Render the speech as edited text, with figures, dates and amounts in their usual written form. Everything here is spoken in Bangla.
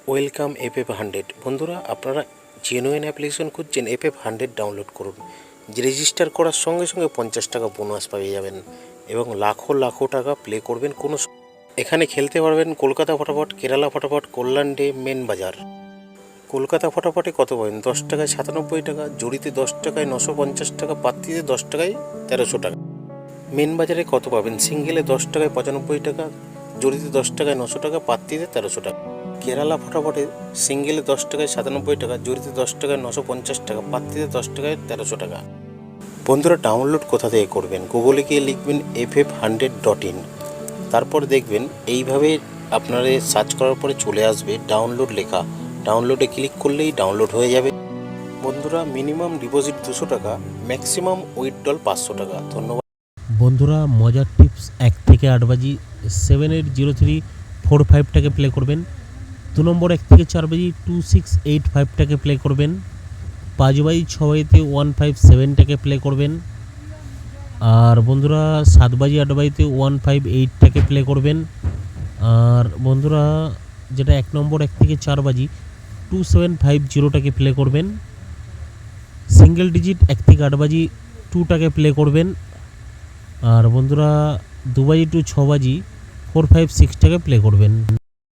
Welcome FF100। বন্ধুরা, আপনারা জেনুইন অ্যাপ্লিকেশন খুঁজছেন, FF100 ডাউনলোড করুন। রেজিস্টার করার সঙ্গে সঙ্গে 50 টাকা বোনাস পেয়ে যাবেন এবং লাখো লাখো টাকা প্লে করবেন। এখানে খেলতে পারবেন কলকাতা ফটাফট, কেরালা ফটাফট, কল্যাণ ডে, মেন বাজার। কলকাতা ফটাফটে কত পাবেন? 10 টাকায় 97 টাকা, জড়িতে 10 টাকায় 950 টাকা, পাত্তিতে 10 টাকায় 1300 টাকা। মেন বাজারে কত পাবেন? সিঙ্গেলে 10 টাকায় 95 টাকা, জড়িতে 10 টাকায় 900 টাকা, পাত্তিতে 1300 টাকা। কেরালা ফটাফটে সিঙ্গেলে 10 টাকায় 97 টাকা, জড়িতে 10 টাকায় 950 টাকা, পাত্তিতে 10 টাকায় 1300 টাকা। বন্ধুরা, ডাউনলোড কোথা থেকে করবেন? গুগলে গিয়ে লিখবেন FF100.in, তারপর দেখবেন এইভাবে আপনারা সার্চ করার পরে চলে আসবে ডাউনলোড লেখা। ডাউনলোডে ক্লিক করলেই ডাউনলোড হয়ে যাবে। বন্ধুরা, মিনিমাম ডিপোজিট 200 টাকা, ম্যাক্সিমাম উইথড্রল 500 টাকা। ধন্যবাদ। বন্ধুরা, মজার টিপস 1 থেকে 8 বাজি 780345টাকে প্লে করবেন। 2 নম্বর 1 থেকে 4 বাজি 2685টাকে প্লে করবেন। 5 বাজি 6 বাজিতে 157টাকে প্লে করবেন। আর বন্ধুরা, 7 বাজি 8 বাজিতে 158টাকে প্লে করবেন। আর বন্ধুরা, যেটা 1 নম্বর 1 থেকে 4 বাজি 2750টাকে প্লে করবেন। সিঙ্গেল ডিজিট 1 থেকে 8 বাজি 2টাকে প্লে করবেন। আর বন্ধুরা, 2 বাজি টু 6 বাজি 456টাকে প্লে করবেন।